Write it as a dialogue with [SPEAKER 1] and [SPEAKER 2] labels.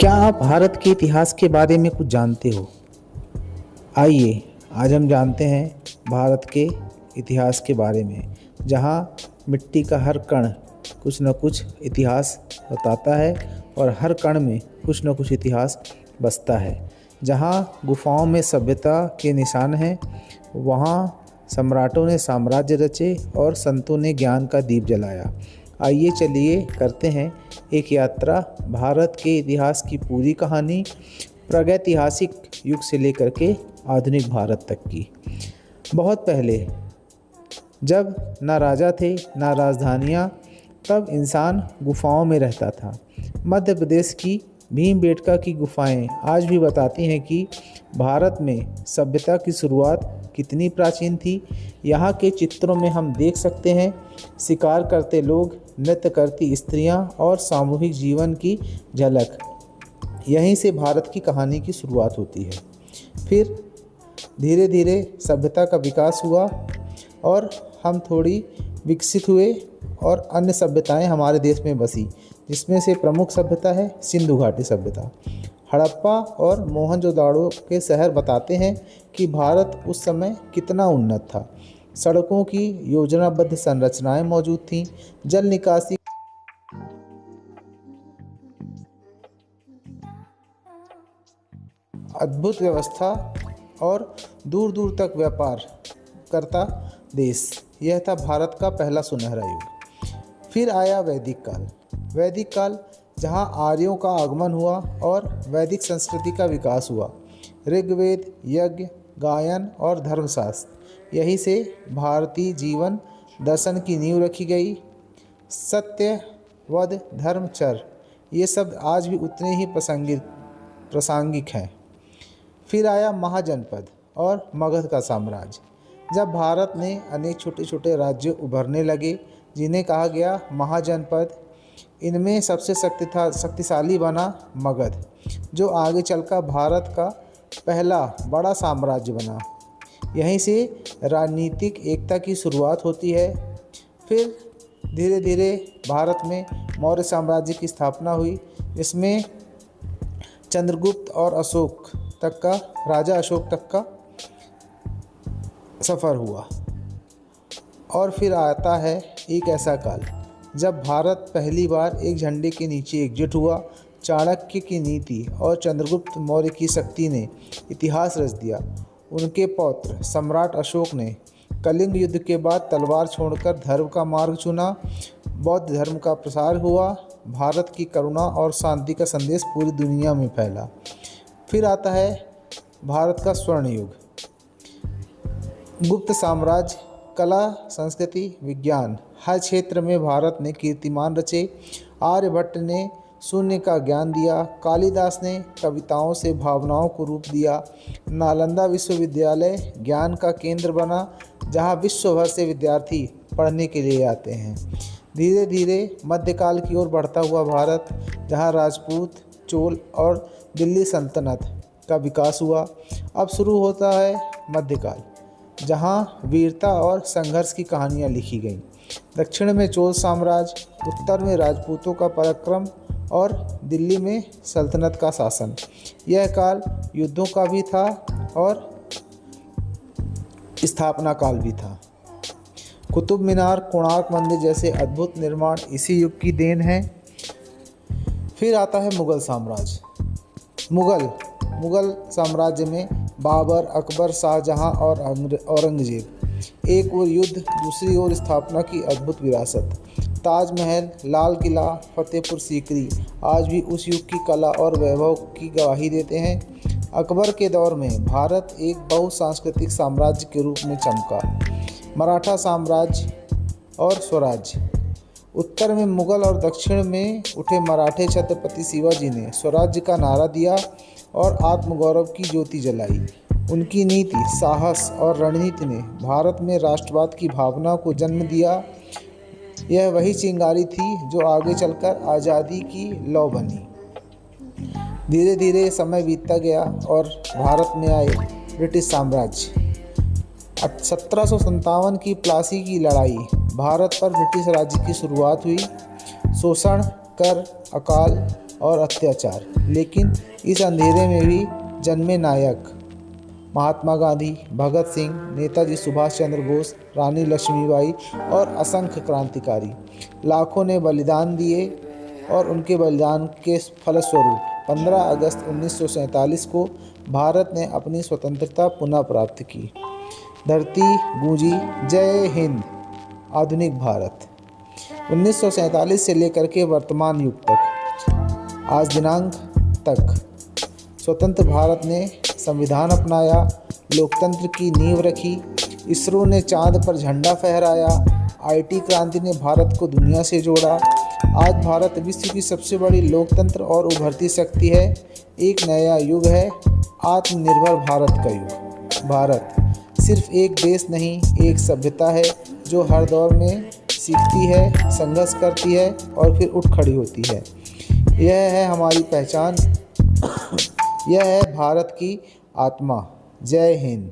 [SPEAKER 1] क्या आप भारत के इतिहास के बारे में कुछ जानते हो? आइए आज हम जानते हैं भारत के इतिहास के बारे में, जहाँ मिट्टी का हर कण कुछ न कुछ इतिहास बताता है और हर कण में कुछ न कुछ इतिहास बसता है। जहाँ गुफाओं में सभ्यता के निशान हैं, वहाँ सम्राटों ने साम्राज्य रचे और संतों ने ज्ञान का दीप जलाया। आइए चलिए करते हैं एक यात्रा भारत के इतिहास की पूरी कहानी, प्रागैतिहासिक युग से लेकर के आधुनिक भारत तक की। बहुत पहले, जब ना राजा थे ना राजधानियाँ, तब इंसान गुफाओं में रहता था। मध्य प्रदेश की भीमबेटका की गुफाएं आज भी बताती हैं कि भारत में सभ्यता की शुरुआत कितनी प्राचीन थी। यहाँ के चित्रों में हम देख सकते हैं शिकार करते लोग, नृत्य करती स्त्रियाँ और सामूहिक जीवन की झलक। यहीं से भारत की कहानी की शुरुआत होती है। फिर धीरे धीरे सभ्यता का विकास हुआ और हम थोड़ी विकसित हुए और अन्य सभ्यताएं हमारे देश में बसी, जिसमें से प्रमुख सभ्यता है सिंधु घाटी सभ्यता। हड़प्पा और मोहनजोदाड़ो के शहर बताते हैं कि भारत उस समय कितना उन्नत था। सड़कों की योजनाबद्ध संरचनाएं मौजूद थीं, जल निकासी अद्भुत व्यवस्था और दूर दूर तक व्यापार करता देश। यह था भारत का पहला सुनहरा युग। फिर आया वैदिक काल। वैदिक काल जहाँ आर्यों का आगमन हुआ और वैदिक संस्कृति का विकास हुआ। ऋग्वेद, यज्ञ, गायन और धर्मशास्त्र, यहीं से भारतीय जीवन दर्शन की नींव रखी गई। सत्य, वध, धर्मचर्य, ये सब आज भी उतने ही प्रासंगिक हैं। फिर आया महाजनपद और मगध का साम्राज्य। जब भारत ने अनेक छोटे छोटे राज्य उभरने लगे, जिन्हें कहा गया महाजनपद, इनमें सबसे शक्तिशाली बना मगध, जो आगे चलकर भारत का पहला बड़ा साम्राज्य बना। यहीं से राजनीतिक एकता की शुरुआत होती है। फिर धीरे धीरे भारत में मौर्य साम्राज्य की स्थापना हुई, जिसमें चंद्रगुप्त और राजा अशोक तक का सफ़र हुआ। और फिर आता है एक ऐसा काल जब भारत पहली बार एक झंडे के नीचे एकजुट हुआ। चाणक्य की नीति और चंद्रगुप्त मौर्य की शक्ति ने इतिहास रच दिया। उनके पौत्र सम्राट अशोक ने कलिंग युद्ध के बाद तलवार छोड़कर धर्म का मार्ग चुना। बौद्ध धर्म का प्रसार हुआ। भारत की करुणा और शांति का संदेश पूरी दुनिया में फैला। फिर आता है भारत का स्वर्ण युग। गुप्त साम्राज्य, कला, संस्कृति, विज्ञान, हर क्षेत्र में भारत ने कीर्तिमान रचे। आर्यभट्ट ने शून्य का ज्ञान दिया। कालिदास ने कविताओं से भावनाओं को रूप दिया। नालंदा विश्वविद्यालय ज्ञान का केंद्र बना, जहां विश्व भर से विद्यार्थी पढ़ने के लिए आते हैं। धीरे धीरे मध्यकाल की ओर बढ़ता हुआ भारत, जहां राजपूत, चोल और दिल्ली सल्तनत का विकास हुआ। अब शुरू होता है मध्यकाल, जहाँ वीरता और संघर्ष की कहानियाँ लिखी गईं। दक्षिण में चोल साम्राज्य, उत्तर में राजपूतों का पराक्रम और दिल्ली में सल्तनत का शासन। यह काल युद्धों का भी था और स्थापना काल भी था। कुतुब मीनार, कोणार्क मंदिर जैसे अद्भुत निर्माण इसी युग की देन है। फिर आता है मुगल साम्राज्य। मुगल साम्राज्य में बाबर, अकबर, शाहजहां और औरंगजेब, एक ओर युद्ध, दूसरी ओर स्थापना की अद्भुत विरासत। ताजमहल, लाल किला, फतेहपुर सीकरी आज भी उस युग की कला और वैभव की गवाही देते हैं। अकबर के दौर में भारत एक बहुसांस्कृतिक साम्राज्य के रूप में चमका। मराठा साम्राज्य और स्वराज्य। उत्तर में मुगल और दक्षिण में उठे मराठे छत्रपति शिवाजी ने स्वराज्य का नारा दिया और आत्मगौरव की ज्योति जलाई। उनकी नीति, साहस और रणनीति ने भारत में राष्ट्रवाद की भावना को जन्म दिया। यह वही चिंगारी थी जो आगे चलकर आज़ादी की लौ बनी। धीरे धीरे समय बीतता गया और भारत में आए ब्रिटिश साम्राज्य। 1757 की प्लासी की लड़ाई, भारत पर ब्रिटिश राज्य की शुरुआत हुई। शोषण, कर, अकाल और अत्याचार, लेकिन इस अंधेरे में भी जन्मे नायक महात्मा गांधी, भगत सिंह, नेताजी सुभाष चंद्र बोस, रानी लक्ष्मीबाई और असंख्य क्रांतिकारी। लाखों ने बलिदान दिए और उनके बलिदान के फलस्वरूप 15 अगस्त 1947 को भारत ने अपनी स्वतंत्रता पुनः प्राप्त की। धरती गूंजी जय हिंद। आधुनिक भारत 1947 से लेकर के वर्तमान युग तक, आज दिनांक तक स्वतंत्र भारत ने संविधान अपनाया, लोकतंत्र की नींव रखी, इसरो ने चांद पर झंडा फहराया, आईटी क्रांति ने भारत को दुनिया से जोड़ा। आज भारत विश्व की सबसे बड़ी लोकतंत्र और उभरती शक्ति है। एक नया युग है, आत्मनिर्भर भारत का युग। भारत सिर्फ एक देश नहीं, एक सभ्यता है जो हर दौर में सीखती है, संघर्ष करती है और फिर उठ खड़ी होती है। यह है हमारी पहचान, यह है भारत की आत्मा। जय हिंद।